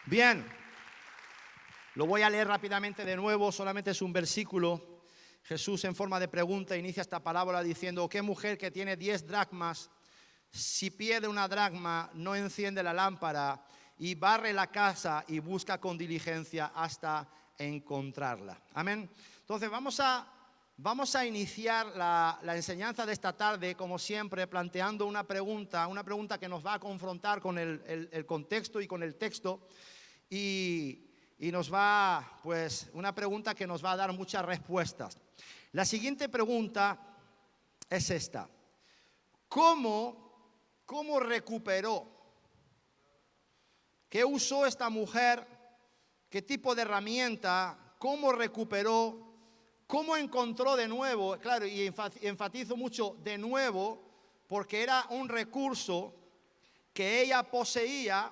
Bien, lo voy a leer rápidamente de nuevo, solamente es un versículo. Jesús, en forma de pregunta, inicia esta parábola diciendo: ¿qué mujer que tiene 10 dracmas, si pierde una dracma, no enciende la lámpara y barre la casa y busca con diligencia hasta encontrarla? Amén. Entonces vamos a iniciar la enseñanza de esta tarde, como siempre, planteando una pregunta que nos va a confrontar con el contexto y con el texto, y nos va, pues, una pregunta que nos va a dar muchas respuestas. La siguiente pregunta es esta: ¿Cómo recuperó? ¿Qué usó esta mujer? ¿Qué tipo de herramienta? ¿Cómo recuperó? ¿Cómo encontró de nuevo? Claro, y enfatizo mucho de nuevo, porque era un recurso que ella poseía,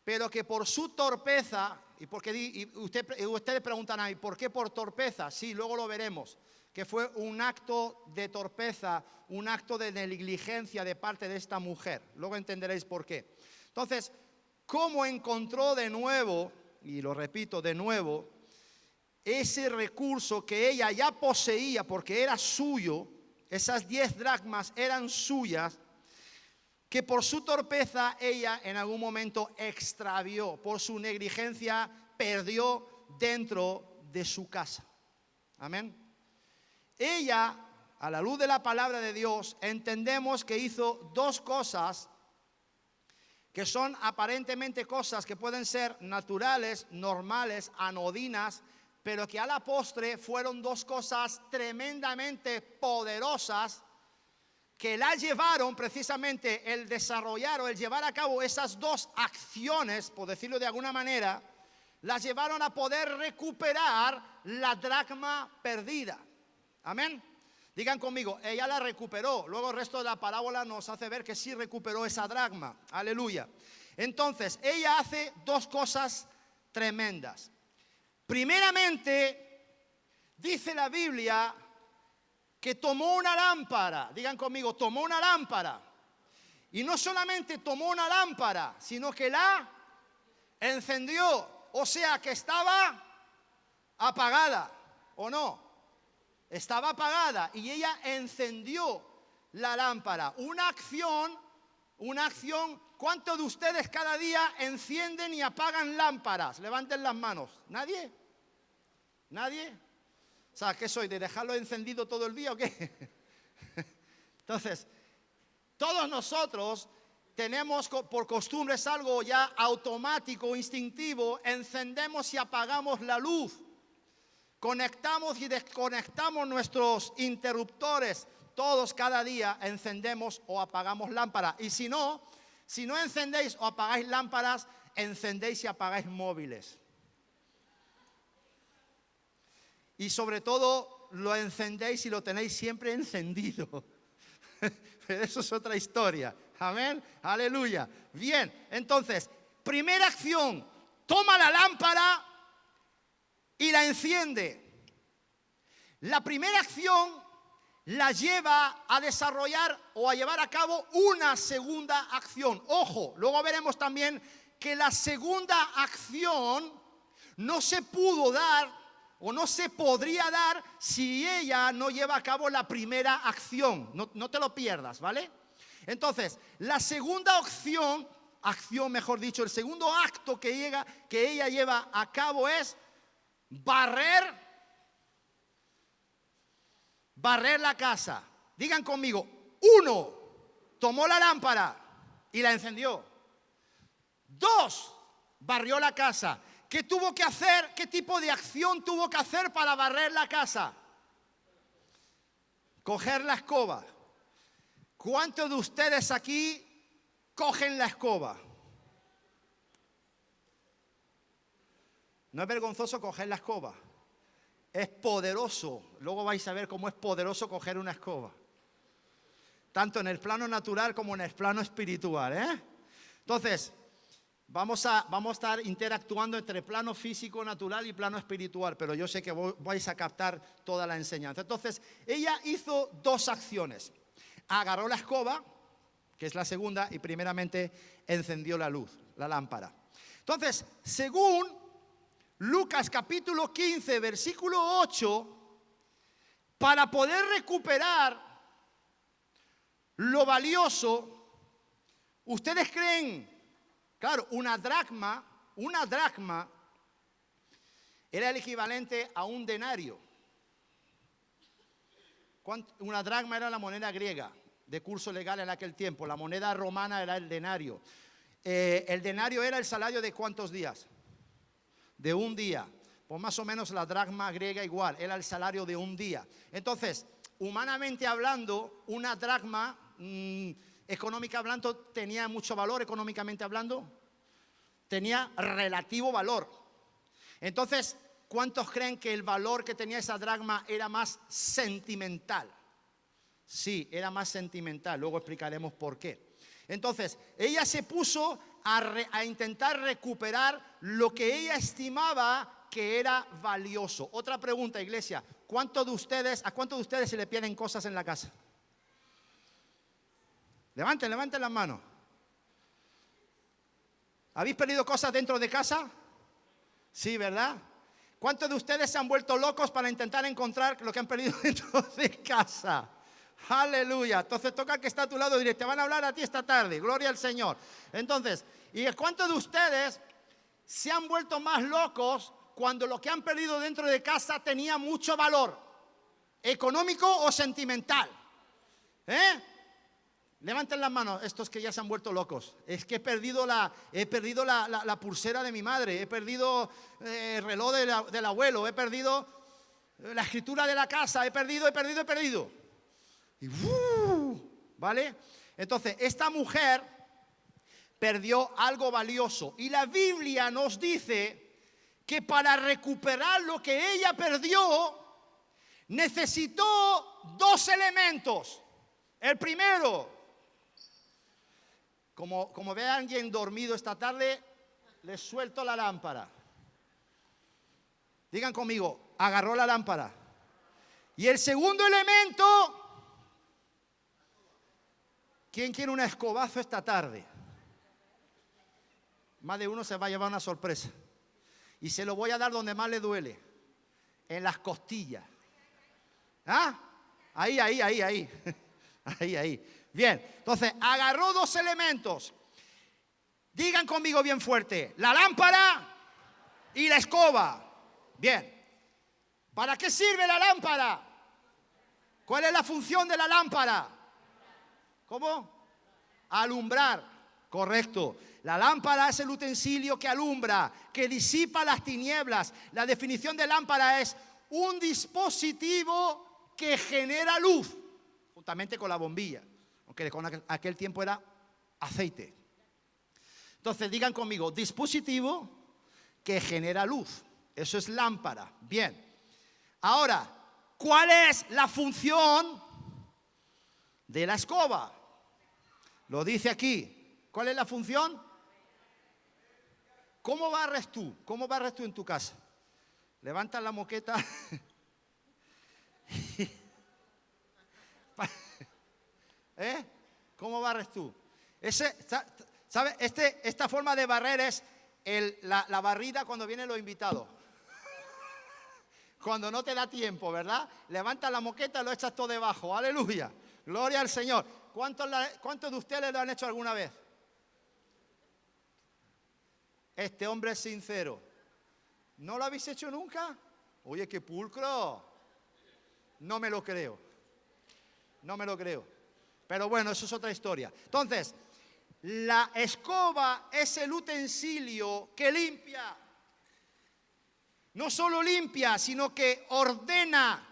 pero que por su torpeza, y ustedes preguntan, ¿y por qué por torpeza? Sí, luego lo veremos, que fue un acto de torpeza, un acto de negligencia de parte de esta mujer. Luego entenderéis por qué. Entonces, ¿cómo encontró de nuevo, y lo repito de nuevo, ese recurso que ella ya poseía porque era suyo? Esas 10 dracmas eran suyas, que por su torpeza ella en algún momento extravió, por su negligencia perdió dentro de su casa. Amén. Ella, a la luz de la palabra de Dios, entendemos que hizo dos cosas que son aparentemente cosas que pueden ser naturales, normales, anodinas, pero que a la postre fueron dos cosas tremendamente poderosas que la llevaron precisamente el desarrollar o el llevar a cabo esas dos acciones, por decirlo de alguna manera, las llevaron a poder recuperar la dracma perdida. Amén. Digan conmigo, ella la recuperó. Luego el resto de la parábola nos hace ver que sí recuperó esa dracma. Aleluya. Entonces, ella hace dos cosas tremendas. Primeramente, dice la Biblia que tomó una lámpara. Digan conmigo, tomó una lámpara. Y no solamente tomó una lámpara, sino que la encendió. O sea que estaba apagada, ¿o no? Estaba apagada y ella encendió la lámpara. Una acción. ¿Cuántos de ustedes cada día encienden y apagan lámparas? Levanten las manos. ¿Nadie? ¿Nadie? O sea, ¿qué soy? ¿De dejarlo encendido todo el día o qué? Entonces, todos nosotros tenemos por costumbre, es algo ya automático, instintivo, encendemos y apagamos la luz. Conectamos y desconectamos nuestros interruptores. Todos cada día encendemos o apagamos lámparas. Y si no encendéis o apagáis lámparas, encendéis y apagáis móviles. Y sobre todo lo encendéis y lo tenéis siempre encendido. Pero eso es otra historia. Amén. Aleluya. Bien, entonces, primera acción: toma la lámpara y la enciende. La primera acción la lleva a desarrollar o a llevar a cabo una segunda acción. Ojo, luego veremos también que la segunda acción no se pudo dar o no se podría dar si ella no lleva a cabo la primera acción. No te lo pierdas, ¿vale? Entonces, la segunda acción mejor dicho, el segundo acto que ella lleva a cabo es barrer la casa. Digan conmigo: 1, tomó la lámpara y la encendió. 2, barrió la casa. ¿Qué tuvo que hacer? ¿Qué tipo de acción tuvo que hacer para barrer la casa? Coger la escoba. ¿Cuántos de ustedes aquí cogen la escoba? No es vergonzoso coger la escoba. Es poderoso. Luego vais a ver cómo es poderoso coger una escoba. Tanto en el plano natural como en el plano espiritual, ¿eh? Entonces, vamos a estar interactuando entre plano físico, natural y plano espiritual, pero yo sé que vais a captar toda la enseñanza. Entonces, ella hizo dos acciones. Agarró la escoba, que es la segunda, y primeramente encendió la luz, la lámpara. Entonces, según Lucas capítulo 15, versículo 8, para poder recuperar lo valioso, ¿ustedes creen? Claro, una dracma era el equivalente a un denario. Una dracma era la moneda griega de curso legal en aquel tiempo. La moneda romana era el denario. El denario era el salario de ¿cuántos días? De un día. Pues más o menos la dracma griega igual, era el salario de un día. Entonces, humanamente hablando, una dracma, económica hablando, tenía mucho valor, económicamente hablando, tenía relativo valor. Entonces, ¿cuántos creen que el valor que tenía esa dracma era más sentimental? Sí, era más sentimental, luego explicaremos por qué. Entonces, ella se puso a intentar recuperar lo que ella estimaba que era valioso. Otra pregunta, iglesia, ¿a cuántos de ustedes se le pierden cosas en la casa? Levanten las manos. ¿Habéis perdido cosas dentro de casa? Sí, ¿verdad? ¿Cuántos de ustedes se han vuelto locos para intentar encontrar lo que han perdido dentro de casa? Aleluya. Entonces toca al que está a tu lado y dile, te van a hablar a ti esta tarde. Gloria al Señor. Entonces, ¿y cuántos de ustedes se han vuelto más locos cuando lo que han perdido dentro de casa tenía mucho valor, económico o sentimental? Levanten las manos estos que ya se han vuelto locos. Es que he perdido la pulsera de mi madre, he perdido el reloj del abuelo, he perdido la escritura de la casa, he perdido. Y, ¿vale? Entonces, esta mujer perdió algo valioso. Y la Biblia nos dice que para recuperar lo que ella perdió, necesitó dos elementos. El primero, como ve a alguien dormido esta tarde, le suelto la lámpara. Digan conmigo, agarró la lámpara. Y el segundo elemento, ¿quién quiere un escobazo esta tarde? Más de uno se va a llevar una sorpresa. Y se lo voy a dar donde más le duele. En las costillas. ¿Ah? Ahí. Ahí. Bien, entonces agarró dos elementos. Digan conmigo bien fuerte. La lámpara y la escoba. Bien. ¿Para qué sirve la lámpara? ¿Cuál es la función de la lámpara? ¿Cómo? Alumbrar. Correcto. La lámpara es el utensilio que alumbra, que disipa las tinieblas. La definición de lámpara es un dispositivo que genera luz, juntamente con la bombilla, aunque con aquel tiempo era aceite. Entonces digan conmigo, dispositivo que genera luz. Eso es lámpara. Bien. Ahora, ¿cuál es la función de la escoba? Lo dice aquí. ¿Cuál es la función? ¿Cómo barres tú? ¿Cómo barres tú en tu casa? Levantas la moqueta. ¿Cómo barres tú? ¿Sabe? Esta forma de barrer es la barrida cuando vienen los invitados. Cuando no te da tiempo, ¿verdad? Levantas la moqueta y lo echas todo debajo. Aleluya. Gloria al Señor. ¿Cuántos de ustedes lo han hecho alguna vez? Este hombre es sincero. ¿No lo habéis hecho nunca? Oye, qué pulcro. No me lo creo. Pero bueno, eso es otra historia. Entonces, la escoba es el utensilio que limpia. No solo limpia, sino que ordena.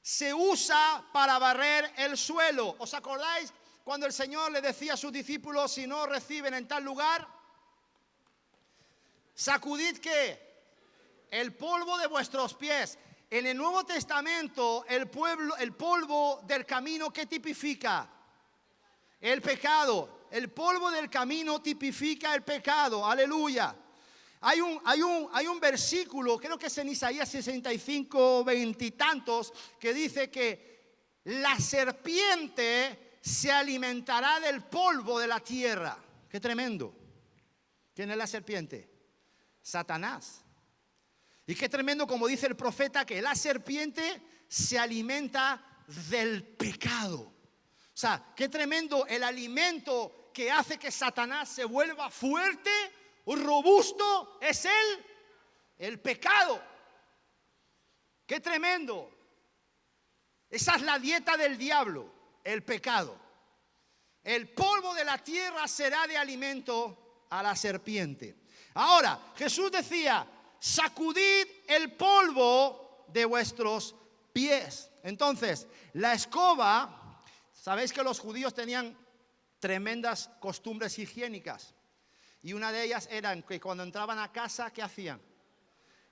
Se usa para barrer el suelo. ¿Os acordáis cuando el Señor le decía a sus discípulos, si no reciben en tal lugar, sacudid ¿qué? El polvo de vuestros pies? En el Nuevo Testamento, el polvo del camino, ¿qué tipifica? El pecado. El polvo del camino tipifica el pecado. Aleluya. Hay un versículo, creo que es en Isaías 65, 20 y tantos, que dice que la serpiente se alimentará del polvo de la tierra. Qué tremendo. ¿Quién es la serpiente? Satanás. Y qué tremendo, como dice el profeta, que la serpiente se alimenta del pecado. O sea, qué tremendo el alimento que hace que Satanás se vuelva fuerte, robusto, es el pecado. Qué tremendo. Esa es la dieta del diablo, el pecado. El polvo de la tierra será de alimento a la serpiente. Ahora, Jesús decía, sacudid el polvo de vuestros pies. Entonces, la escoba, sabéis que los judíos tenían tremendas costumbres higiénicas. Y una de ellas era que cuando entraban a casa, ¿qué hacían?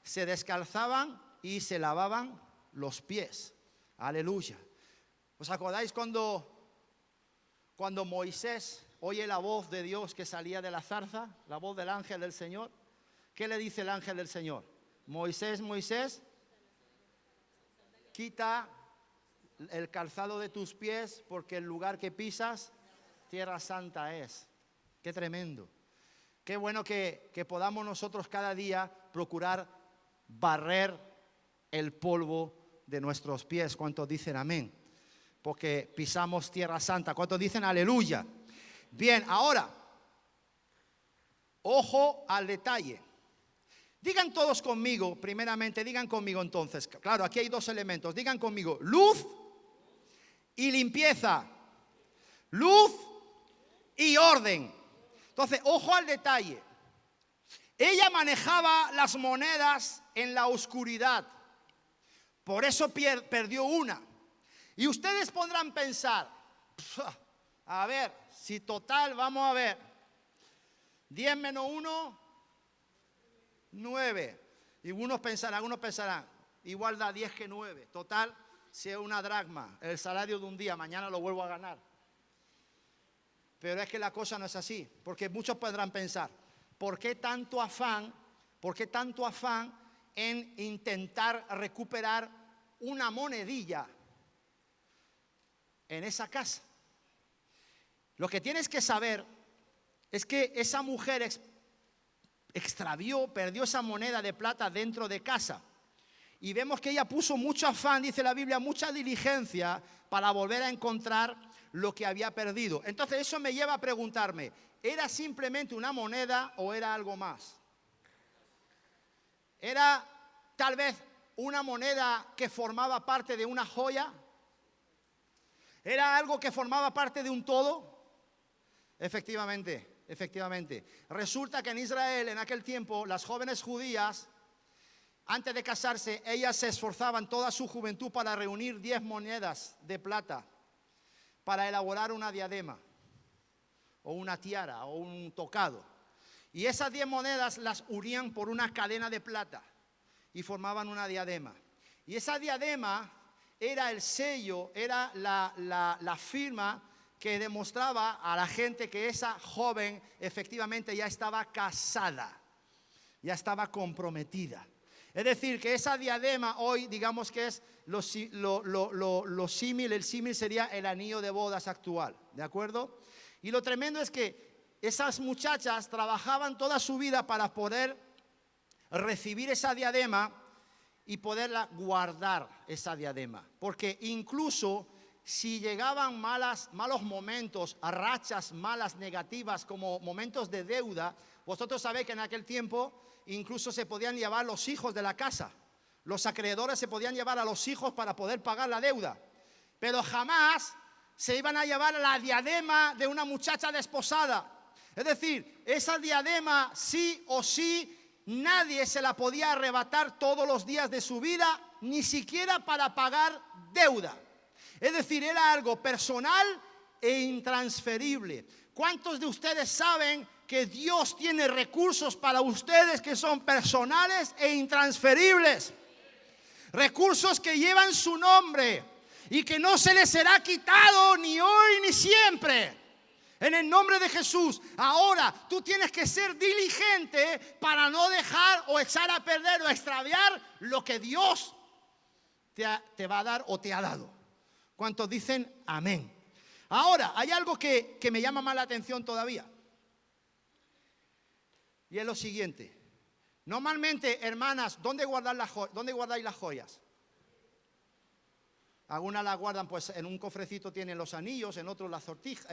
Se descalzaban y se lavaban los pies. Aleluya. ¿Os acordáis cuando Moisés oye la voz de Dios que salía de la zarza, la voz del ángel del Señor? ¿Qué le dice el ángel del Señor? Moisés, Moisés, quita el calzado de tus pies porque el lugar que pisas, tierra santa es. Qué tremendo. Qué bueno que podamos nosotros cada día procurar barrer el polvo de nuestros pies. ¿Cuántos dicen amén? Porque pisamos tierra santa. ¿Cuántos dicen aleluya? Bien, ahora, ojo al detalle. Digan todos conmigo, primeramente, digan conmigo entonces. Claro, aquí hay dos elementos. Digan conmigo, luz y limpieza. Luz y orden. Entonces, ojo al detalle. Ella manejaba las monedas en la oscuridad. Por eso perdió una. Y ustedes podrán pensar, a ver, si total, vamos a ver, 10 menos 1, 9. Y algunos pensarán, igual da 10 que 9. Total, si es una dracma, el salario de un día, mañana lo vuelvo a ganar. Pero es que la cosa no es así, porque muchos podrán pensar, ¿por qué tanto afán en intentar recuperar una monedilla en esa casa? Lo que tienes que saber es que esa mujer perdió esa moneda de plata dentro de casa. Y vemos que ella puso mucho afán, dice la Biblia, mucha diligencia para volver a encontrar lo que había perdido. Entonces eso me lleva a preguntarme, ¿era simplemente una moneda o era algo más? ¿Era tal vez una moneda que formaba parte de una joya? ¿Era algo que formaba parte de un todo? Efectivamente. Resulta que en Israel, en aquel tiempo, las jóvenes judías, antes de casarse, ellas se esforzaban toda su juventud para reunir 10 monedas de plata para elaborar una diadema, o una tiara, o un tocado. Y esas 10 monedas las unían por una cadena de plata y formaban una diadema. Y esa diadema era el sello, era la firma que demostraba a la gente que esa joven efectivamente ya estaba casada, ya estaba comprometida. Es decir, que esa diadema hoy, digamos que es el símil sería el anillo de bodas actual, ¿de acuerdo? Y lo tremendo es que esas muchachas trabajaban toda su vida para poder recibir esa diadema y poderla guardar, esa diadema. Porque incluso si llegaban malos momentos, a rachas malas, negativas, como momentos de deuda, vosotros sabéis que en aquel tiempo incluso se podían llevar los hijos de la casa. Los acreedores se podían llevar a los hijos para poder pagar la deuda. Pero jamás se iban a llevar la diadema de una muchacha desposada. Es decir, esa diadema sí o sí nadie se la podía arrebatar todos los días de su vida, ni siquiera para pagar deuda. Es decir, era algo personal e intransferible. ¿Cuántos de ustedes saben que Dios tiene recursos para ustedes que son personales e intransferibles? Recursos que llevan su nombre y que no se les será quitado ni hoy ni siempre. En el nombre de Jesús. Ahora tú tienes que ser diligente para no dejar o echar a perder o extraviar lo que Dios te va a dar o te ha dado. ¿Cuántos dicen amén? Ahora, hay algo que me llama más la atención todavía. Y es lo siguiente. Normalmente, hermanas, ¿dónde guardáis las joyas? Algunas las guardan, pues en un cofrecito tienen los anillos, en otros las sortijas,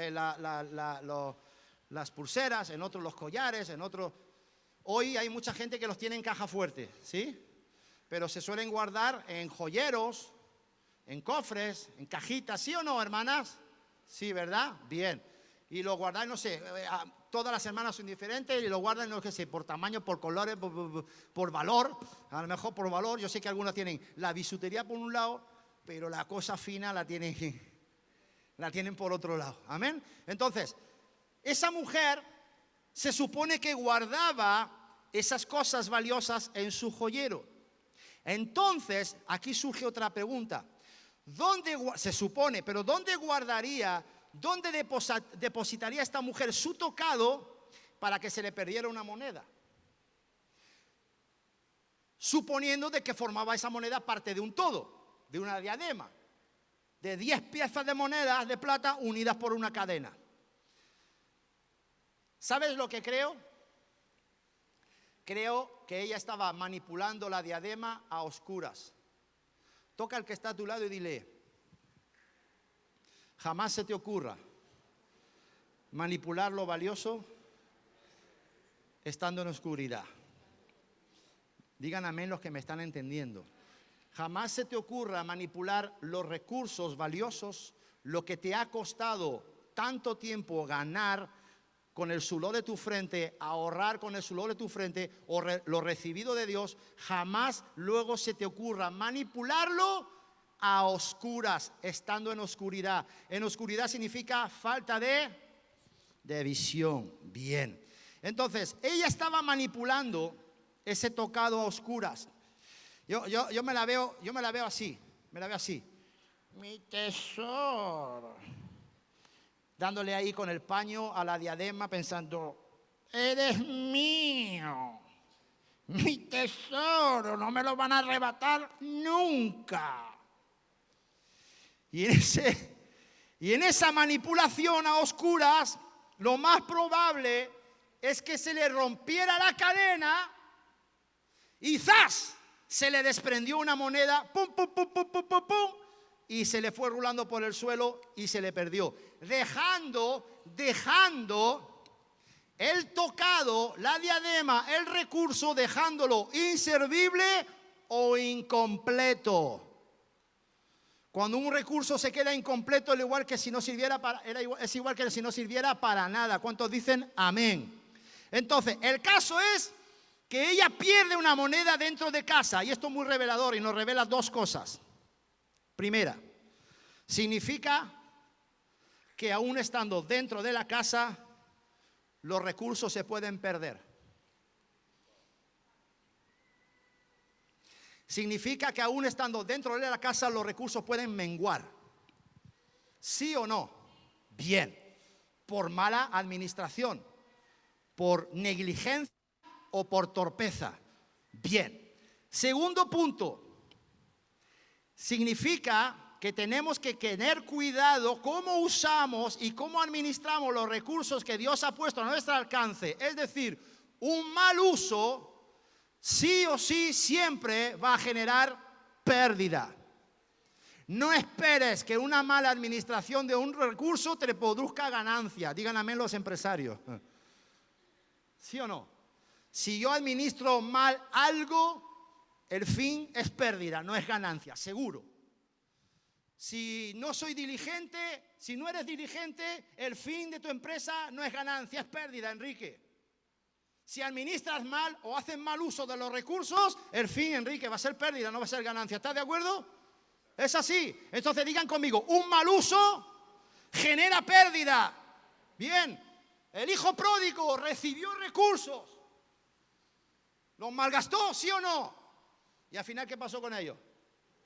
las pulseras, en otros los collares, en otros... Hoy hay mucha gente que los tiene en caja fuerte, ¿sí? Pero se suelen guardar en joyeros, en cofres, en cajitas, ¿sí o no, hermanas? Sí, ¿verdad? Bien. Y lo guardan, no sé, todas las hermanas son diferentes y lo guardan, no sé, por tamaño, por colores, por valor. A lo mejor por valor, yo sé que algunas tienen la bisutería por un lado, pero la cosa fina la tienen por otro lado. Amén. Entonces, esa mujer se supone que guardaba esas cosas valiosas en su joyero. Entonces, aquí surge otra pregunta. Se supone, pero ¿dónde guardaría, dónde depositaría esta mujer su tocado para que se le perdiera una moneda? Suponiendo de que formaba esa moneda parte de un todo, de una diadema, de 10 piezas de monedas de plata unidas por una cadena. ¿Sabes lo que creo? Creo que ella estaba manipulando la diadema a oscuras. Toca al que está a tu lado y dile, jamás se te ocurra manipular lo valioso estando en oscuridad. Digan amén los que me están entendiendo. Jamás se te ocurra manipular los recursos valiosos, lo que te ha costado tanto tiempo ganar con el sudor de tu frente, ahorrar con el sudor de tu frente o lo recibido de Dios. Jamás luego se te ocurra manipularlo a oscuras, estando en oscuridad. En oscuridad significa falta de visión. Bien. Entonces, ella estaba manipulando ese tocado a oscuras. Yo me la veo así, mi tesoro, dándole ahí con el paño a la diadema pensando, eres mío, mi tesoro, no me lo van a arrebatar nunca. Y en esa manipulación a oscuras, lo más probable es que se le rompiera la cadena y ¡zas! Se le desprendió una moneda, pum, pum, pum, pum, pum, pum, pum, y se le fue rulando por el suelo y se le perdió, dejando el tocado, la diadema, el recurso, dejándolo inservible o incompleto. Cuando un recurso se queda incompleto, es igual que si no sirviera para nada. ¿Cuántos dicen amén? Entonces, el caso es que ella pierde una moneda dentro de casa, y esto es muy revelador y nos revela dos cosas. Primera, significa que aún estando dentro de la casa, los recursos se pueden perder. Significa que aún estando dentro de la casa, los recursos pueden menguar. ¿Sí o no? Bien. Por mala administración, por negligencia o por torpeza. Bien. Segundo punto, significa que tenemos que tener cuidado cómo usamos y cómo administramos los recursos que Dios ha puesto a nuestro alcance. Es decir, un mal uso sí o sí siempre va a generar pérdida. No esperes que una mala administración de un recurso te produzca ganancia. Digan amén los empresarios. ¿Sí o no? Si yo administro mal algo, el fin es pérdida, no es ganancia, seguro. Si no soy diligente, si no eres diligente, el fin de tu empresa no es ganancia, es pérdida, Enrique. Si administras mal o haces mal uso de los recursos, el fin, Enrique, va a ser pérdida, no va a ser ganancia. ¿Estás de acuerdo? Es así. Entonces digan conmigo, un mal uso genera pérdida. Bien, el hijo pródigo recibió recursos. ¿Los malgastó, sí o no? Y al final, ¿qué pasó con ellos?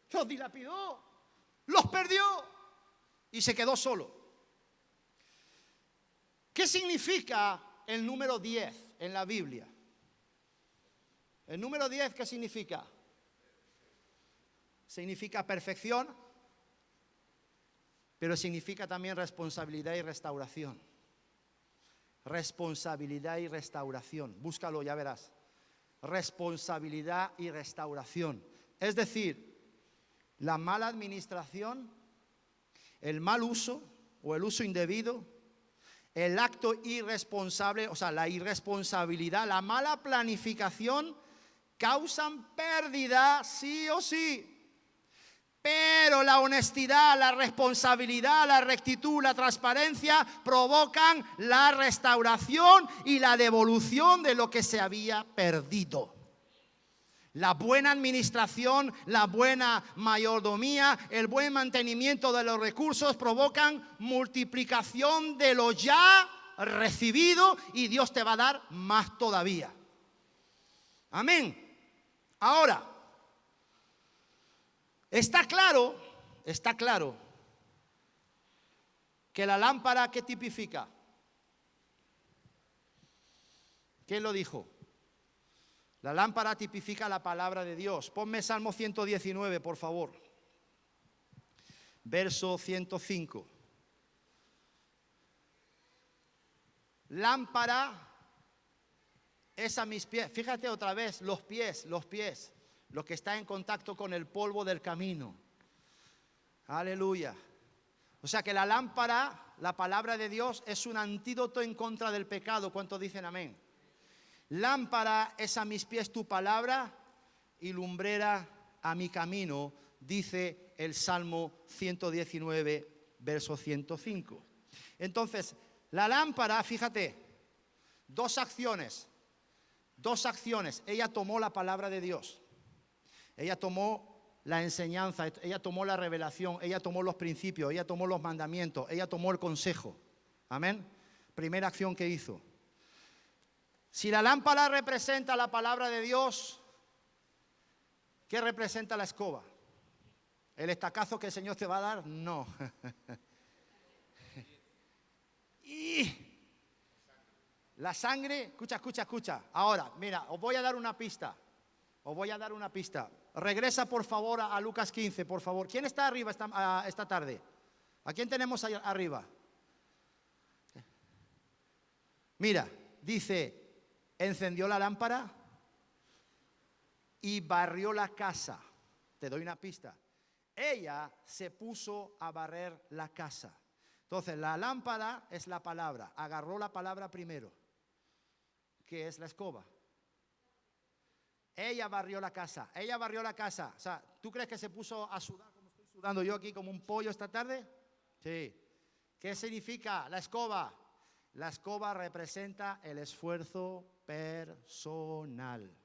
Los dilapidó, los perdió y se quedó solo. ¿Qué significa el número 10 en la Biblia? El número 10, ¿qué significa? Significa perfección, pero significa también responsabilidad y restauración. responsabilidad y restauración. Búscalo, ya verás. Responsabilidad y restauración. Es decir, la mala administración, el mal uso o el uso indebido, el acto irresponsable, o sea, la irresponsabilidad, la mala planificación, causan pérdida sí o sí. Pero la honestidad, la responsabilidad, la rectitud, la transparencia provocan la restauración y la devolución de lo que se había perdido. La buena administración, la buena mayordomía, el buen mantenimiento de los recursos provocan multiplicación de lo ya recibido y Dios te va a dar más todavía. Amén. Ahora, está claro que la lámpara, ¿qué tipifica? ¿Quién lo dijo? La lámpara tipifica la palabra de Dios. Ponme Salmo 119, por favor. Verso 105. Lámpara es a mis pies. Fíjate otra vez, los pies. Lo que está en contacto con el polvo del camino. Aleluya. O sea que la lámpara, la palabra de Dios, es un antídoto en contra del pecado. ¿Cuántos dicen amén? Lámpara es a mis pies tu palabra y lumbrera a mi camino, dice el Salmo 119, verso 105. Entonces, la lámpara, fíjate, dos acciones. Ella tomó la palabra de Dios. Ella tomó la enseñanza, ella tomó la revelación, ella tomó los principios, ella tomó los mandamientos, ella tomó el consejo. Amén. Primera acción que hizo. Si la lámpara representa la palabra de Dios, ¿qué representa la escoba? ¿El estacazo que el Señor te va a dar? No. Y la sangre, escucha. Ahora, mira, os voy a dar una pista. Regresa por favor a Lucas 15, por favor. ¿Quién está arriba esta tarde? ¿A quién tenemos arriba? Mira, dice, encendió la lámpara y barrió la casa. Te doy una pista. Ella se puso a barrer la casa. Entonces, la lámpara es la palabra. Agarró la palabra primero, que es la escoba. Ella barrió la casa. O sea, ¿tú crees que se puso a sudar como estoy sudando yo aquí como un pollo esta tarde? Sí. ¿Qué significa la escoba? La escoba representa el esfuerzo personal.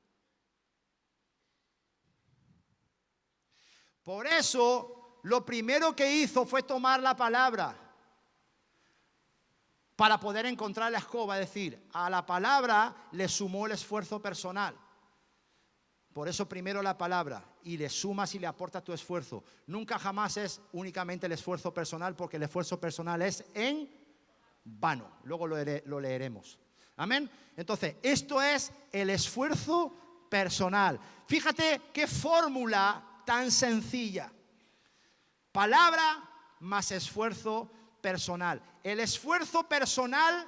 Por eso, lo primero que hizo fue tomar la palabra para poder encontrar la escoba. Es decir, a la palabra le sumó el esfuerzo personal. Por eso primero la palabra y le sumas y le aportas tu esfuerzo. Nunca jamás es únicamente el esfuerzo personal, porque el esfuerzo personal es en vano. Luego lo leeremos. Amén. Entonces, esto es el esfuerzo personal. Fíjate qué fórmula tan sencilla. Palabra más esfuerzo personal. El esfuerzo personal,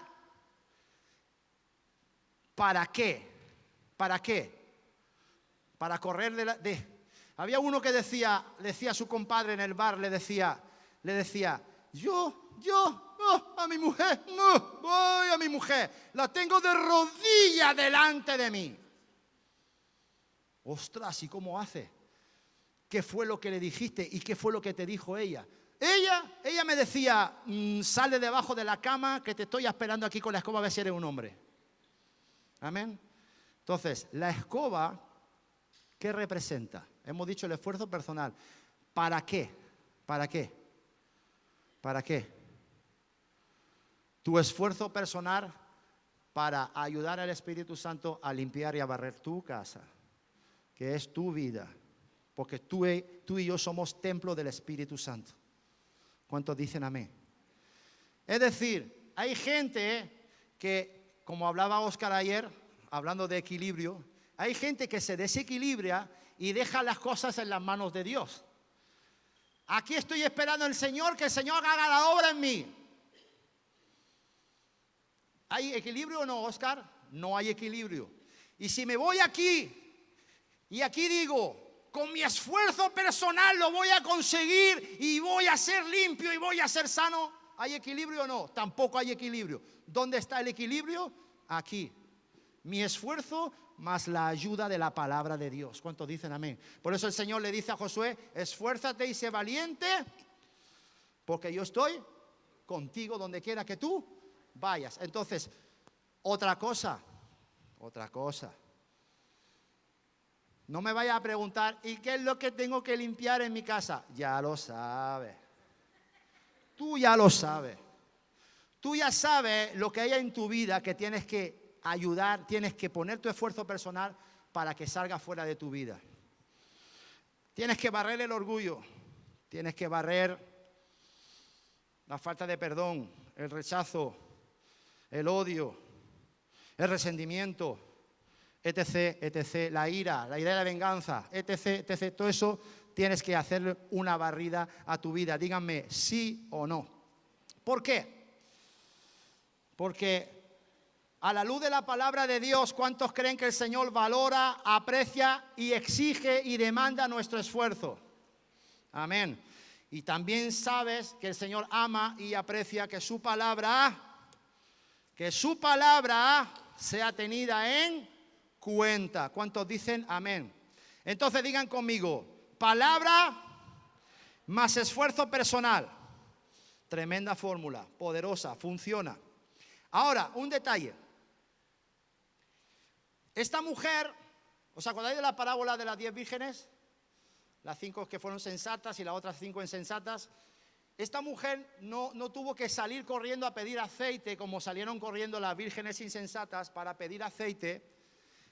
¿para qué? Para correr había uno que decía a su compadre en el bar, le decía, a mi mujer, la tengo de rodillas delante de mí. Ostras, ¿y cómo hace? ¿Qué fue lo que le dijiste y qué fue lo que te dijo ella? Ella me decía, sale debajo de la cama que te estoy esperando aquí con la escoba a ver si eres un hombre. Amén. Entonces, la escoba, ¿qué representa? Hemos dicho el esfuerzo personal. ¿Para qué? Tu esfuerzo personal para ayudar al Espíritu Santo a limpiar y a barrer tu casa, que es tu vida. Porque tú y yo somos templo del Espíritu Santo. ¿Cuántos dicen amén? Es decir, hay gente que, como hablaba Oscar ayer, hablando de equilibrio, hay gente que se desequilibra y deja las cosas en las manos de Dios. Aquí estoy esperando al Señor, que el Señor haga la obra en mí. ¿Hay equilibrio o no, Oscar? No hay equilibrio. Y si me voy aquí, y aquí digo, con mi esfuerzo personal lo voy a conseguir y voy a ser limpio y voy a ser sano, ¿hay equilibrio o no? Tampoco hay equilibrio. ¿Dónde está el equilibrio? Aquí. Mi esfuerzo más la ayuda de la palabra de Dios. ¿Cuántos dicen amén? Por eso el Señor le dice a Josué, esfuérzate y sé valiente, porque yo estoy contigo donde quiera que tú vayas. Entonces, otra cosa. No me vaya a preguntar, ¿y qué es lo que tengo que limpiar en mi casa? Ya lo sabes. Tú ya lo sabes. Tú ya sabes lo que hay en tu vida que tienes que ayudar, tienes que poner tu esfuerzo personal para que salga fuera de tu vida. Tienes que barrer el orgullo, tienes que barrer la falta de perdón, el rechazo, el odio, el resentimiento, etc., etc., la ira de la venganza, etc., etc., todo eso tienes que hacerle una barrida a tu vida. Díganme sí o no. ¿Por qué? Porque a la luz de la palabra de Dios, ¿cuántos creen que el Señor valora, aprecia y exige y demanda nuestro esfuerzo? Amén. Y también sabes que el Señor ama y aprecia que su palabra sea tenida en cuenta. ¿Cuántos dicen amén? Entonces digan conmigo, palabra más esfuerzo personal. Tremenda fórmula, poderosa, funciona. Ahora, un detalle. Esta mujer, ¿os acordáis de la parábola de las 10 vírgenes? Las 5 que fueron sensatas y las otras 5 insensatas. Esta mujer no tuvo que salir corriendo a pedir aceite como salieron corriendo las vírgenes insensatas para pedir aceite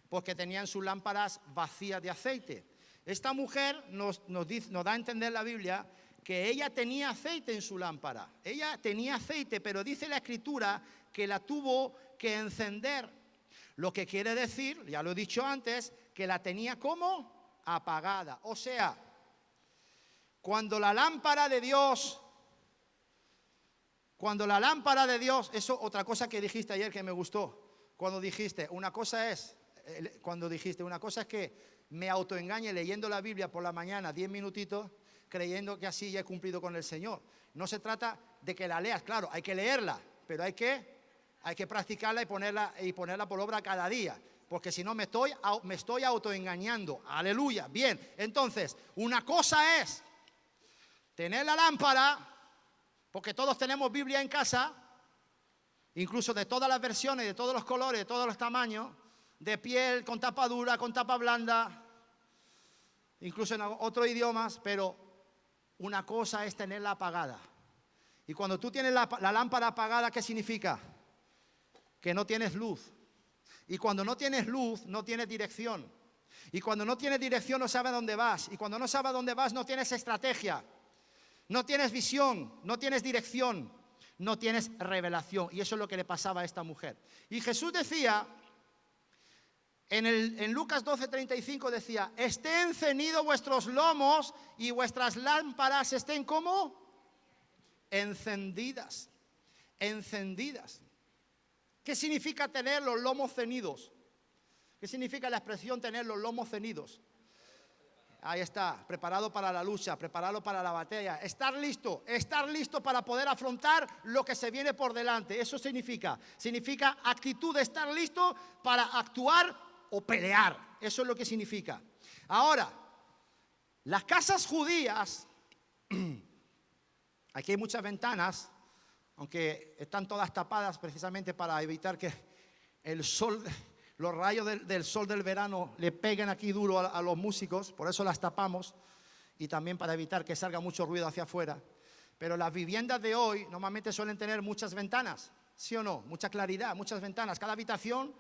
porque tenían sus lámparas vacías de aceite. Esta mujer nos da a entender la Biblia que ella tenía aceite en su lámpara. Ella tenía aceite, pero dice la Escritura que la tuvo que encender. Lo que quiere decir, ya lo he dicho antes, que la tenía como apagada. O sea, cuando la lámpara de Dios, eso otra cosa que dijiste ayer que me gustó, cuando dijiste, una cosa es que me autoengañe leyendo la Biblia por la mañana 10 minutitos, creyendo que así ya he cumplido con el Señor. No se trata de que la leas, claro, hay que leerla, pero hay que practicarla y ponerla por obra cada día, porque si no me estoy autoengañando. Aleluya. Bien, entonces, una cosa es tener la lámpara, porque todos tenemos Biblia en casa, incluso de todas las versiones, de todos los colores, de todos los tamaños, de piel, con tapa dura, con tapa blanda, incluso en otros idiomas, pero una cosa es tenerla apagada. Y cuando tú tienes la lámpara apagada, ¿qué significa? Que no tienes luz. Y cuando no tienes luz, no tienes dirección. Y cuando no tienes dirección, no sabes a dónde vas. Y cuando no sabes a dónde vas, no tienes estrategia. No tienes visión, no tienes dirección, no tienes revelación. Y eso es lo que le pasaba a esta mujer. Y Jesús decía, en Lucas 12:35 decía, estén ceñidos vuestros lomos y vuestras lámparas estén como encendidas. Encendidas. ¿Qué significa tener los lomos ceñidos? ¿Qué significa la expresión tener los lomos ceñidos? Ahí está, preparado para la lucha, preparado para la batalla. Estar listo para poder afrontar lo que se viene por delante. Eso significa actitud de estar listo para actuar o pelear. Eso es lo que significa. Ahora, las casas judías, aquí hay muchas ventanas, aunque están todas tapadas precisamente para evitar que el sol, los rayos del sol del verano le peguen aquí duro a los músicos, por eso las tapamos, y también para evitar que salga mucho ruido hacia afuera. Pero las viviendas de hoy normalmente suelen tener muchas ventanas, ¿sí o no? Mucha claridad, muchas ventanas. Cada habitación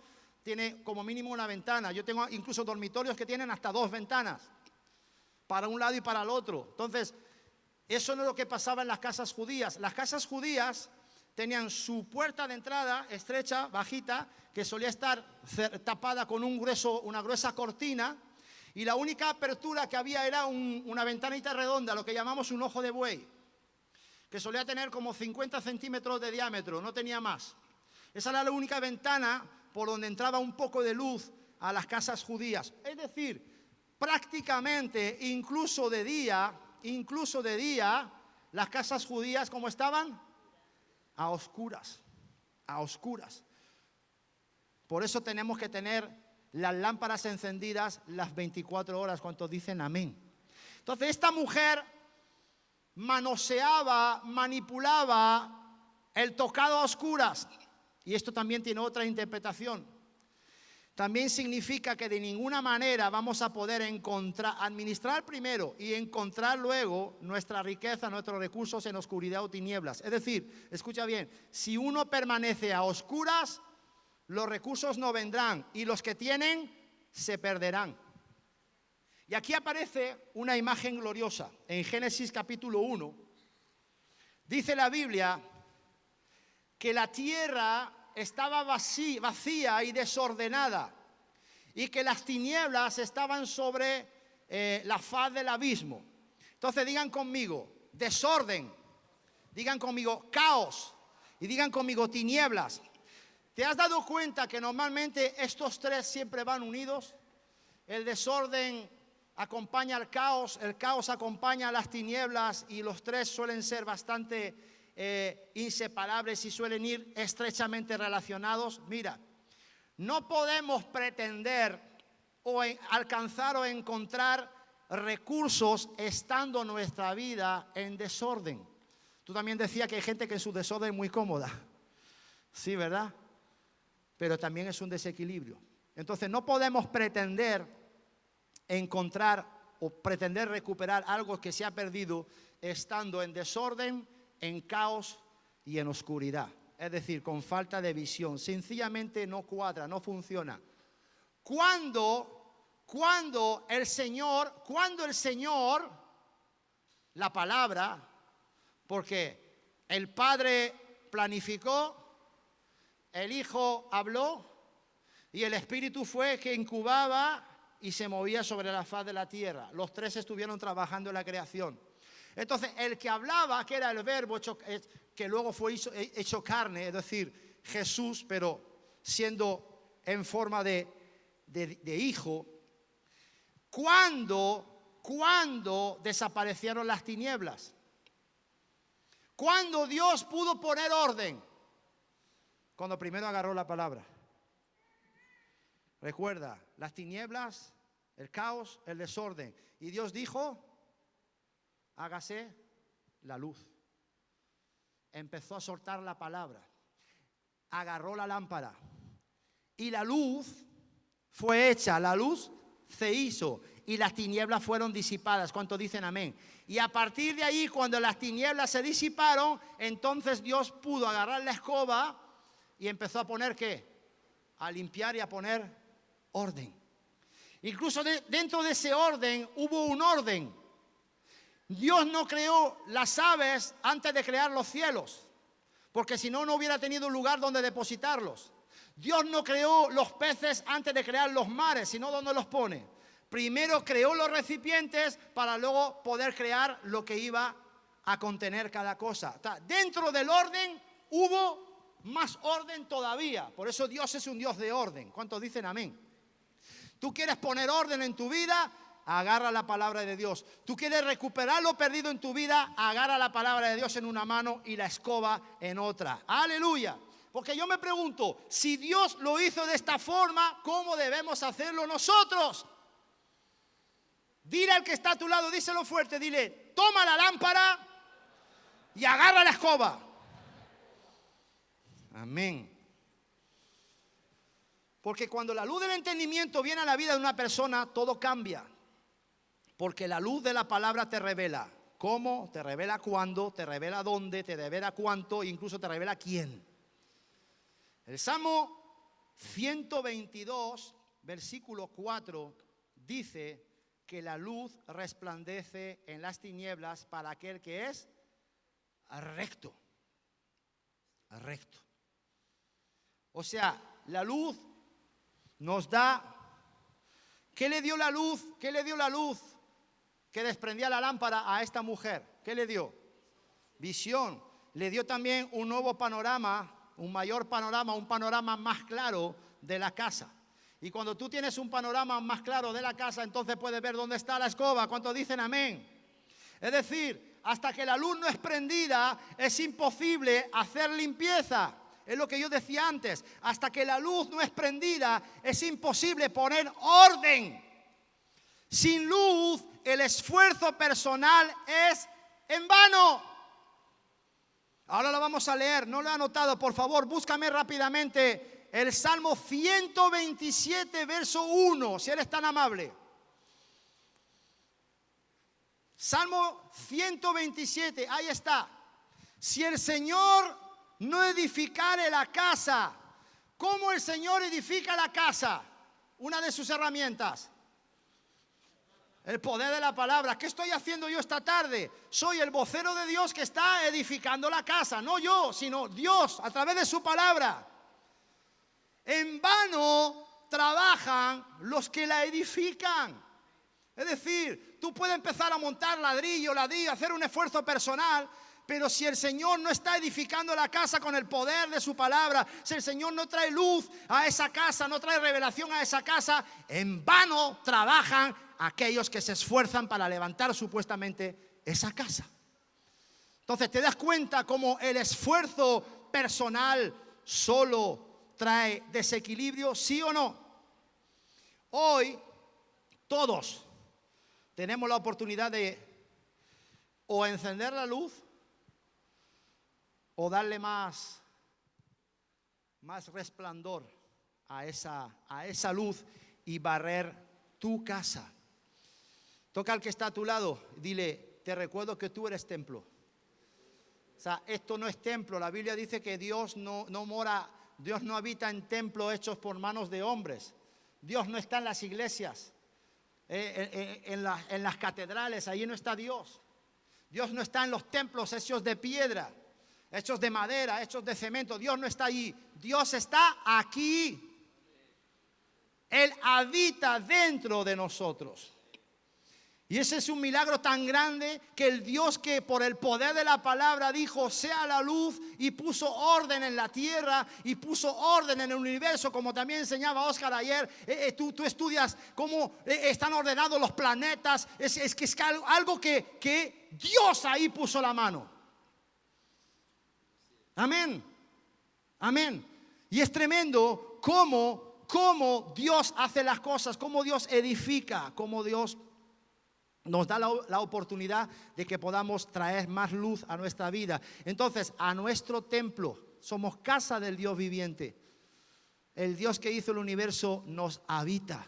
tiene como mínimo una ventana. Yo tengo incluso dormitorios que tienen hasta 2 ventanas, para un lado y para el otro. Entonces, eso no es lo que pasaba en las casas judías. Las casas judías tenían su puerta de entrada estrecha, bajita, que solía estar tapada con una gruesa cortina, y la única apertura que había era una ventanita redonda, lo que llamamos un ojo de buey, que solía tener como 50 centímetros de diámetro, no tenía más. Esa era la única ventana por donde entraba un poco de luz a las casas judías. Es decir, prácticamente, incluso de día, las casas judías, ¿cómo estaban? A oscuras, a oscuras. Por eso tenemos que tener las lámparas encendidas las 24 horas. ¿Cuántos dicen amén? Entonces esta mujer manoseaba, manipulaba el tocado a oscuras. Y esto también tiene otra interpretación. También significa que de ninguna manera vamos a poder administrar primero y encontrar luego nuestra riqueza, nuestros recursos en oscuridad o tinieblas. Es decir, escucha bien, si uno permanece a oscuras, los recursos no vendrán y los que tienen se perderán. Y aquí aparece una imagen gloriosa. En Génesis capítulo 1, dice la Biblia que la tierra estaba vacía y desordenada, y que las tinieblas estaban sobre la faz del abismo. Entonces digan conmigo, desorden, digan conmigo, caos, y digan conmigo, tinieblas. ¿Te has dado cuenta que normalmente estos tres siempre van unidos? El desorden acompaña al caos, el caos acompaña a las tinieblas, y los tres suelen ser bastante inseparables y suelen ir estrechamente relacionados. Mira, no podemos pretender o alcanzar o encontrar recursos estando nuestra vida en desorden. Tú también decías que hay gente que en su desorden es muy cómoda. Sí, ¿verdad? Pero también es un desequilibrio. Entonces no podemos pretender encontrar o pretender recuperar algo que se ha perdido estando en desorden, en caos y en oscuridad. Es decir, con falta de visión. Sencillamente no cuadra, no funciona. Cuando el Señor, la palabra, porque el Padre planificó, el Hijo habló y el Espíritu fue que incubaba y se movía sobre la faz de la tierra. Los tres estuvieron trabajando en la creación. Entonces, el que hablaba, que era el verbo que luego fue hecho carne, es decir, Jesús, pero siendo en forma de hijo, ¿cuándo desaparecieron las tinieblas? ¿Cuándo Dios pudo poner orden? Cuando primero agarró la palabra. Recuerda, las tinieblas, el caos, el desorden. Y Dios dijo, hágase la luz. Empezó a soltar la palabra. Agarró la lámpara. Y la luz fue hecha, la luz se hizo. Y las tinieblas fueron disipadas. ¿Cuántos dicen amén? Y a partir de ahí, cuando las tinieblas se disiparon, entonces Dios pudo agarrar la escoba y empezó a poner ¿qué? A limpiar y a poner orden. Incluso dentro de ese orden hubo un orden. Dios no creó las aves antes de crear los cielos, porque si no, no hubiera tenido un lugar donde depositarlos. Dios no creó los peces antes de crear los mares, sino ¿dónde los pone? Primero creó los recipientes para luego poder crear lo que iba a contener cada cosa. Dentro del orden hubo más orden todavía. Por eso Dios es un Dios de orden. ¿Cuántos dicen amén? Tú quieres poner orden en tu vida, agarra la palabra de Dios. Tú quieres recuperar lo perdido en tu vida, agarra la palabra de Dios en una mano y la escoba en otra. Aleluya. Porque yo me pregunto, si Dios lo hizo de esta forma, ¿cómo debemos hacerlo nosotros? Dile al que está a tu lado, díselo fuerte, dile, toma la lámpara y agarra la escoba. Amén. Porque cuando la luz del entendimiento viene a la vida de una persona, todo cambia. Porque la luz de la palabra te revela cómo, te revela cuándo, te revela dónde, te revela cuánto e incluso te revela quién. El Salmo 122, versículo 4, dice que la luz resplandece en las tinieblas para aquel que es recto. Recto. O sea, la luz nos da. ¿Qué le dio la luz? ¿Qué le dio la luz que desprendía la lámpara a esta mujer? ¿Qué le dio? Visión. Le dio también un nuevo panorama un mayor panorama, un panorama más claro de la casa. Y cuando tú tienes un panorama más claro de la casa, entonces puedes ver dónde está la escoba. ¿Cuántos dicen amén? Es decir, hasta que la luz no es prendida, es imposible hacer limpieza. Es lo que yo decía antes. Hasta que la luz no es prendida, es imposible poner orden. Sin luz, el esfuerzo personal es en vano. Ahora lo vamos a leer. No lo he anotado, por favor, búscame rápidamente el Salmo 127, verso 1, si eres tan amable. Salmo 127, ahí está. Si el Señor no edificare la casa, ¿cómo el Señor edifica la casa? Una de sus herramientas. El poder de la palabra. ¿Qué estoy haciendo yo esta tarde? Soy el vocero de Dios que está edificando la casa. No yo, sino Dios a través de su palabra. En vano trabajan los que la edifican. Es decir, tú puedes empezar a montar ladrillo, hacer un esfuerzo personal, pero si el Señor no está edificando la casa con el poder de su palabra, si el Señor no trae luz a esa casa, no trae revelación a esa casa, en vano trabajan aquellos que se esfuerzan para levantar supuestamente esa casa. Entonces te das cuenta cómo el esfuerzo personal solo trae desequilibrio, ¿sí o no? Hoy todos tenemos la oportunidad de o encender la luz o darle más resplandor a esa luz y barrer tu casa. Toca al que está a tu lado, dile, te recuerdo que tú eres templo. O sea, esto no es templo. La Biblia dice que Dios no habita en templos hechos por manos de hombres. Dios no está en las iglesias, en las catedrales, ahí no está Dios. Dios no está en los templos hechos de piedra, hechos de madera, hechos de cemento. Dios no está allí. Dios está aquí. Él habita dentro de nosotros. Y ese es un milagro tan grande que el Dios que por el poder de la palabra dijo sea la luz y puso orden en la tierra y puso orden en el universo, como también enseñaba Oscar ayer. Tú estudias cómo están ordenados los planetas. Es algo que Dios ahí puso la mano. Amén. Amén. Y es tremendo cómo Dios hace las cosas, cómo Dios edifica, cómo Dios nos da la oportunidad de que podamos traer más luz a nuestra vida. Entonces, a nuestro templo, somos casa del Dios viviente. El Dios que hizo el universo nos habita.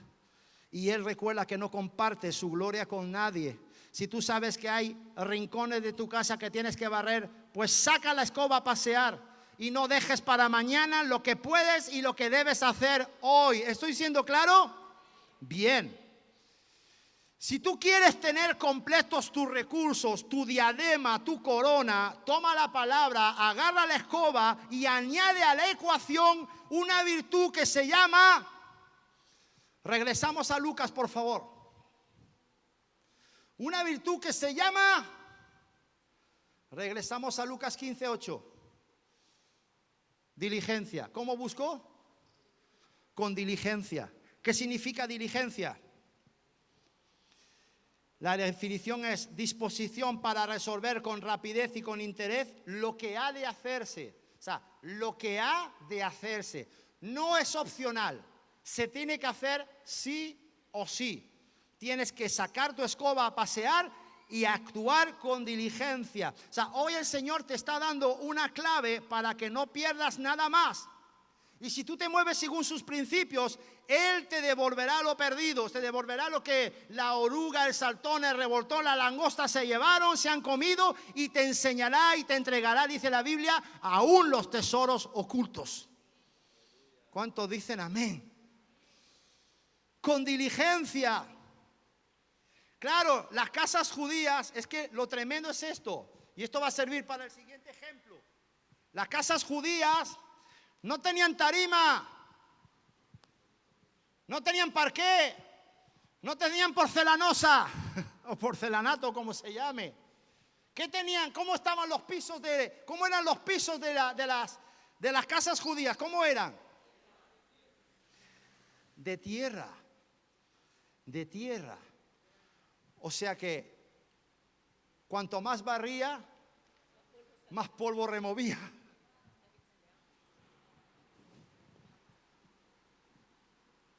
Y Él recuerda que no comparte su gloria con nadie. Si tú sabes que hay rincones de tu casa que tienes que barrer, pues saca la escoba a pasear. Y no dejes para mañana lo que puedes y lo que debes hacer hoy. ¿Estoy siendo claro? Bien. Si tú quieres tener completos tus recursos, tu diadema, tu corona, toma la palabra, agarra la escoba y añade a la ecuación una virtud que se llama... Regresamos a Lucas, por favor. Una virtud que se llama... Regresamos a Lucas 15:8. Diligencia. ¿Cómo buscó? Con diligencia. ¿Qué significa diligencia? La definición es disposición para resolver con rapidez y con interés lo que ha de hacerse. O sea, lo que ha de hacerse. No es opcional. Se tiene que hacer sí o sí. Tienes que sacar tu escoba a pasear y actuar con diligencia. O sea, hoy el Señor te está dando una clave para que no pierdas nada más. Y si tú te mueves según sus principios, Él te devolverá lo perdido, te devolverá lo que la oruga, el saltón, el revoltón, la langosta se llevaron, se han comido, y te enseñará y te entregará, dice la Biblia, aún los tesoros ocultos. ¿Cuántos dicen amén? Con diligencia. Claro, las casas judías, es que lo tremendo es esto, y esto va a servir para el siguiente ejemplo. Las casas judías no tenían tarima, no tenían parqué, no tenían porcelanosa o porcelanato, como se llame. ¿Qué tenían? ¿Cómo estaban los pisos cómo eran los pisos de de las casas judías, ¿cómo eran? De tierra. De tierra. O sea que cuanto más barría, más polvo removía.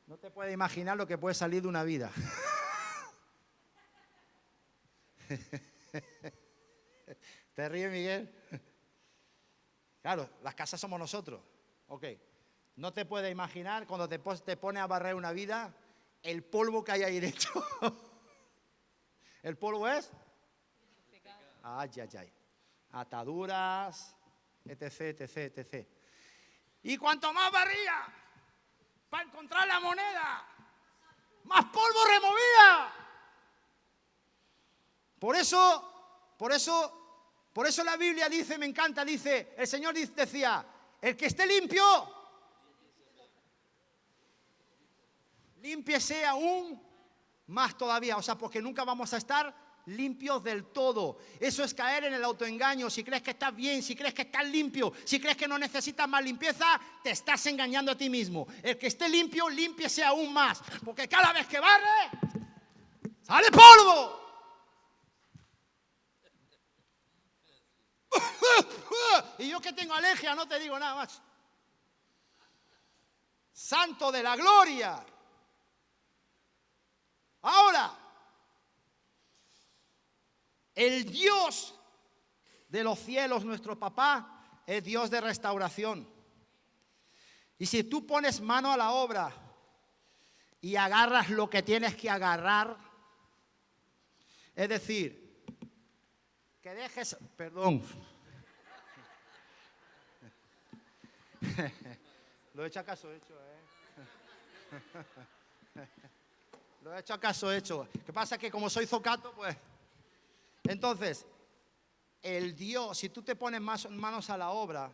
No te puedes imaginar lo que puede salir de una vida. ¿Te ríes, Miguel? Claro, las casas somos nosotros. Ok. No te puedes imaginar cuando te pones a barrer una vida, el polvo que hay ahí dentro. ¿El polvo es? Ay, ay, ay. Ataduras, etc, etc, etc. Y cuanto más barría, para encontrar la moneda, más polvo removía. Por eso la Biblia dice, me encanta, dice, el Señor decía, el que esté limpio, límpiese aún más todavía. O sea, porque nunca vamos a estar limpios del todo. Eso es caer en el autoengaño. Si crees que estás bien, si crees que estás limpio, si crees que no necesitas más limpieza, te estás engañando a ti mismo. El que esté limpio, límpiese aún más. Porque cada vez que barre, sale polvo. Y yo que tengo alergia, no te digo nada más. Santo de la gloria. Ahora, el Dios de los cielos, nuestro papá, es Dios de restauración. Y si tú pones mano a la obra y agarras lo que tienes que agarrar, es decir, que dejes, perdón, lo he hecho a caso hecho, lo he hecho a caso hecho. ¿Qué pasa? Que como soy zocato, pues, entonces, el Dios, si tú te pones manos a la obra,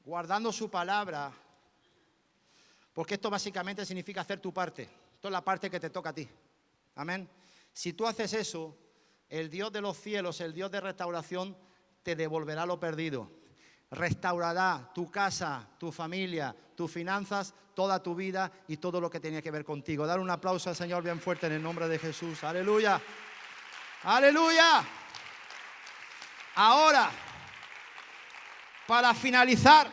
guardando su palabra, porque esto básicamente significa hacer tu parte, esto es la parte que te toca a ti, amén. Si tú haces eso, el Dios de los cielos, el Dios de restauración, te devolverá lo perdido. Restaurará tu casa, tu familia, tus finanzas, toda tu vida y todo lo que tenía que ver contigo. Dar un aplauso al Señor bien fuerte en el nombre de Jesús. Aleluya. Aleluya. Ahora, para finalizar,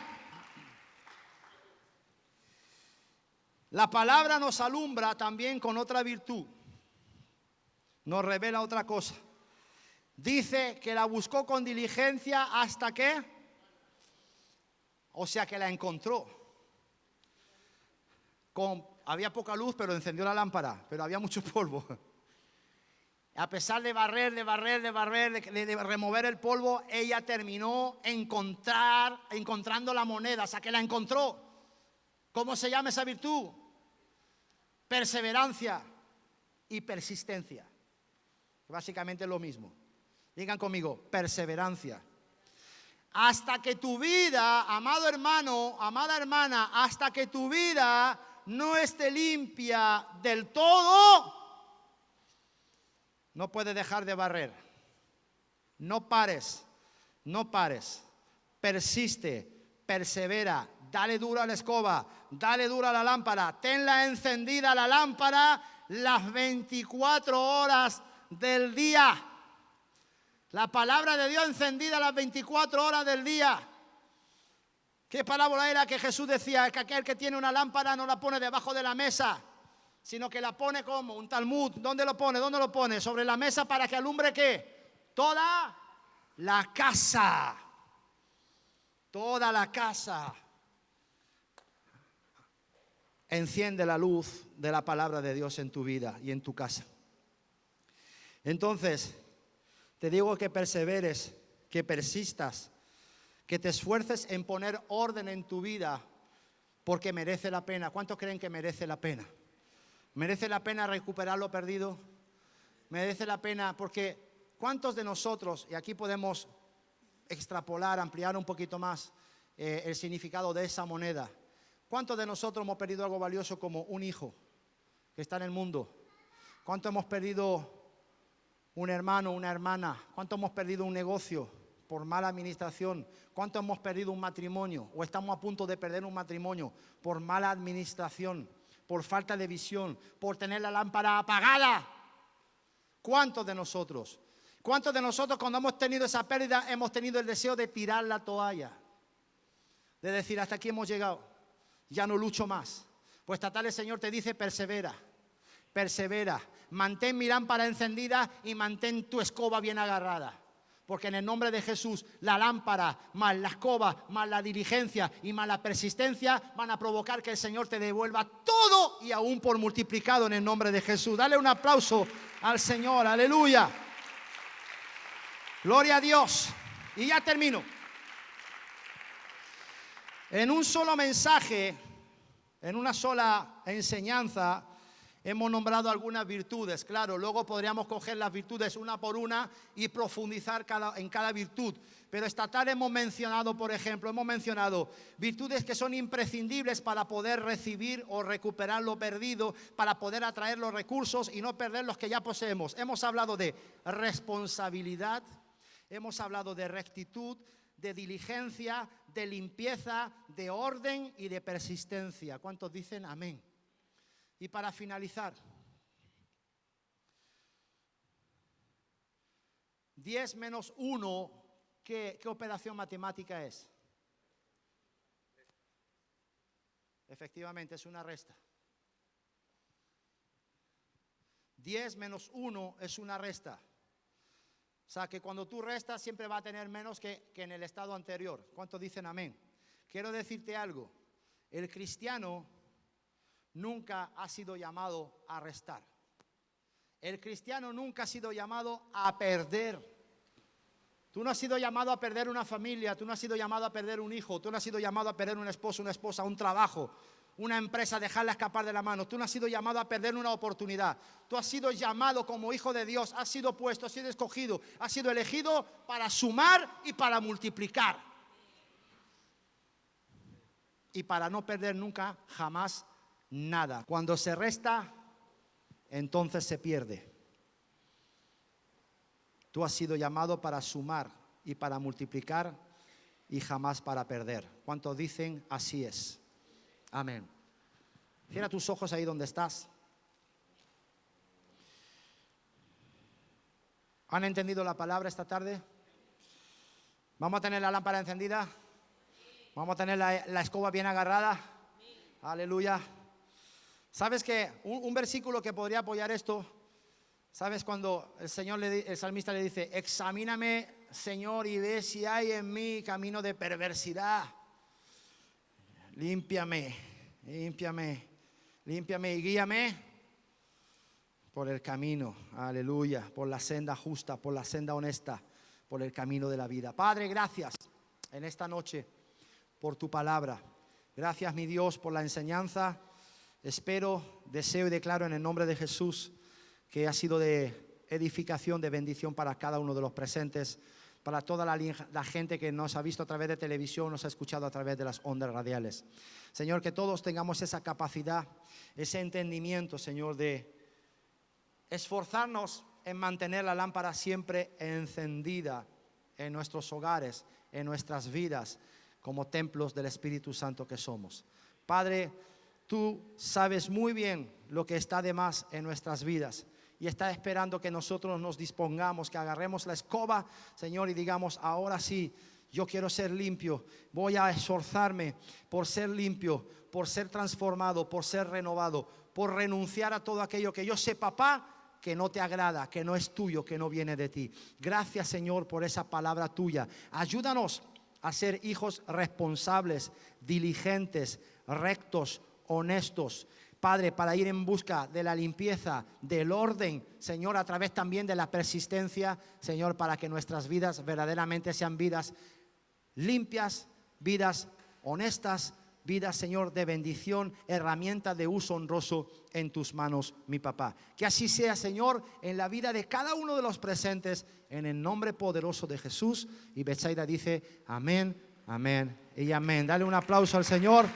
la palabra nos alumbra también con otra virtud. Nos revela otra cosa. Dice que la buscó con diligencia hasta que, o sea que la encontró. Había poca luz, pero encendió la lámpara, pero había mucho polvo. A pesar de barrer, de remover el polvo, ella terminó encontrando la moneda, o sea que la encontró. ¿Cómo se llama esa virtud? Perseverancia y persistencia. Básicamente es lo mismo. Digan conmigo, perseverancia. Hasta que tu vida, amado hermano, amada hermana, hasta que tu vida no esté limpia del todo, no puedes dejar de barrer. No pares, no pares. Persiste, persevera, dale duro a la escoba, dale duro a la lámpara, tenla encendida la lámpara las 24 horas del día. La palabra de Dios encendida las 24 horas del día. ¿Qué parábola era que Jesús decía? Que aquel que tiene una lámpara no la pone debajo de la mesa, sino que la pone como un talmud. ¿Dónde lo pone? ¿Dónde lo pone? Sobre la mesa para que alumbre ¿qué? Toda la casa. Toda la casa. Enciende la luz de la palabra de Dios en tu vida y en tu casa. Entonces, te digo que perseveres, que persistas, que te esfuerces en poner orden en tu vida, porque merece la pena. ¿Cuántos creen que merece la pena? ¿Merece la pena recuperar lo perdido? Merece la pena porque ¿cuántos de nosotros, y aquí podemos extrapolar, ampliar un poquito más el significado de esa moneda? ¿Cuántos de nosotros hemos perdido algo valioso como un hijo que está en el mundo? ¿Cuántos hemos perdido un hermano, una hermana? ¿Cuántos hemos perdido un negocio por mala administración? ¿Cuánto hemos perdido un matrimonio o estamos a punto de perder un matrimonio por mala administración, por falta de visión, por tener la lámpara apagada? ¿Cuántos de nosotros? ¿Cuántos de nosotros cuando hemos tenido esa pérdida hemos tenido el deseo de tirar la toalla? De decir, hasta aquí hemos llegado, ya no lucho más. Pues esta tarde el Señor te dice, persevera, persevera, mantén mi lámpara encendida y mantén tu escoba bien agarrada. Porque en el nombre de Jesús, la lámpara, más la escoba, más la diligencia y más la persistencia van a provocar que el Señor te devuelva todo y aún por multiplicado en el nombre de Jesús. Dale un aplauso al Señor, aleluya. Gloria a Dios. Y ya termino. En un solo mensaje, en una sola enseñanza, hemos nombrado algunas virtudes. Claro, luego podríamos coger las virtudes una por una y profundizar en cada virtud. Pero esta tarde hemos mencionado, por ejemplo, virtudes que son imprescindibles para poder recibir o recuperar lo perdido, para poder atraer los recursos y no perder los que ya poseemos. Hemos hablado de responsabilidad, hemos hablado de rectitud, de diligencia, de limpieza, de orden y de persistencia. ¿Cuántos dicen amén? Y para finalizar, 10 menos 1, ¿qué operación matemática es? Efectivamente, es una resta. 10 menos 1 es una resta. O sea, que cuando tú restas siempre va a tener menos que en el estado anterior. ¿Cuántos dicen amén? Quiero decirte algo. El cristiano nunca ha sido llamado a restar. El cristiano nunca ha sido llamado a perder. Tú no has sido llamado a perder una familia, tú no has sido llamado a perder un hijo, tú no has sido llamado a perder un esposo, una esposa, un trabajo, una empresa, dejarla escapar de la mano. Tú no has sido llamado a perder una oportunidad. Tú has sido llamado como hijo de Dios, has sido puesto, has sido escogido, has sido elegido para sumar y para multiplicar. Y para no perder nunca, jamás, nada. Cuando se resta, entonces se pierde. Tú has sido llamado para sumar y para multiplicar y jamás para perder. ¿Cuántos dicen así es? Amén. Cierra tus ojos ahí donde estás. ¿Han entendido la palabra esta tarde? ¿Vamos a tener la lámpara encendida? ¿Vamos a tener la escoba bien agarrada? Aleluya. ¿Sabes qué? Un versículo que podría apoyar esto. ¿Sabes cuando el salmista le dice, examíname, Señor, y ve si hay en mí camino de perversidad? Límpiame y guíame por el camino, aleluya, por la senda justa, por la senda honesta, por el camino de la vida. Padre, gracias en esta noche por tu palabra. Gracias, mi Dios, por la enseñanza. Espero, deseo y declaro en el nombre de Jesús que ha sido de edificación, de bendición para cada uno de los presentes, para toda la gente que nos ha visto a través de televisión, nos ha escuchado a través de las ondas radiales. Señor, que todos tengamos esa capacidad, ese entendimiento, Señor, de esforzarnos en mantener la lámpara siempre encendida en nuestros hogares, en nuestras vidas, como templos del Espíritu Santo que somos. Padre, tú sabes muy bien lo que está de más en nuestras vidas y está esperando que nosotros nos dispongamos, que agarremos la escoba, Señor, y digamos, ahora sí, yo quiero ser limpio, voy a esforzarme por ser limpio, por ser transformado, por ser renovado, por renunciar a todo aquello que yo sé, papá, que no te agrada, que no es tuyo, que no viene de ti. Gracias, Señor, por esa palabra tuya. Ayúdanos a ser hijos responsables, diligentes, rectos, honestos, Padre, para ir en busca de la limpieza, del orden, Señor, a través también de la persistencia, Señor, para que nuestras vidas verdaderamente sean vidas limpias, vidas honestas, vidas, Señor, de bendición, herramienta de uso honroso en tus manos, mi papá. Que así sea, Señor, en la vida de cada uno de los presentes, en el nombre poderoso de Jesús. Y Betsaida dice, amén, amén y amén. Dale un aplauso al Señor.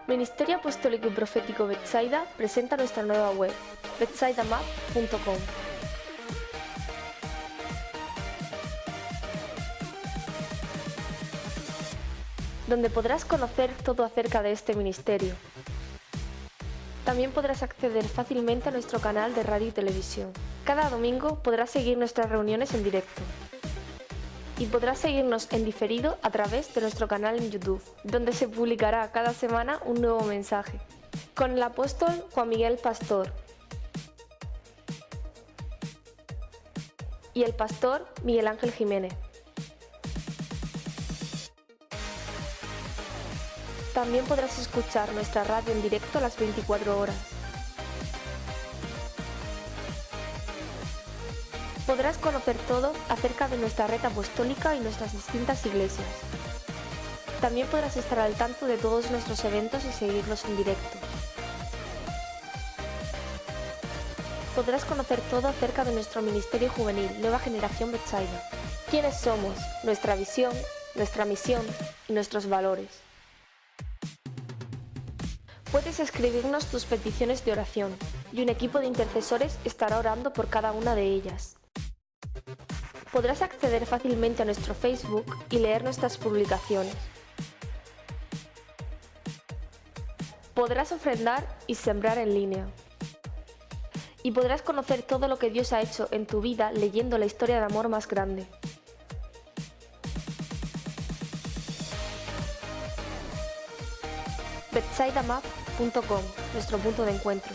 Ministerio Apostólico y Profético Betsaida presenta nuestra nueva web, betsaidamap.com. donde podrás conocer todo acerca de este ministerio. También podrás acceder fácilmente a nuestro canal de radio y televisión. Cada domingo podrás seguir nuestras reuniones en directo. Y podrás seguirnos en diferido a través de nuestro canal en YouTube, donde se publicará cada semana un nuevo mensaje, con el apóstol Juan Miguel Pastor y el pastor Miguel Ángel Jiménez. También podrás escuchar nuestra radio en directo a las 24 horas. Podrás conocer todo acerca de nuestra red apostólica y nuestras distintas iglesias. También podrás estar al tanto de todos nuestros eventos y seguirlos en directo. Podrás conocer todo acerca de nuestro ministerio juvenil, Nueva Generación Betsaida. Quiénes somos, nuestra visión, nuestra misión y nuestros valores. Puedes escribirnos tus peticiones de oración y un equipo de intercesores estará orando por cada una de ellas. Podrás acceder fácilmente a nuestro Facebook y leer nuestras publicaciones. Podrás ofrendar y sembrar en línea. Y podrás conocer todo lo que Dios ha hecho en tu vida leyendo la historia de amor más grande. betsaidamap.com, nuestro punto de encuentro.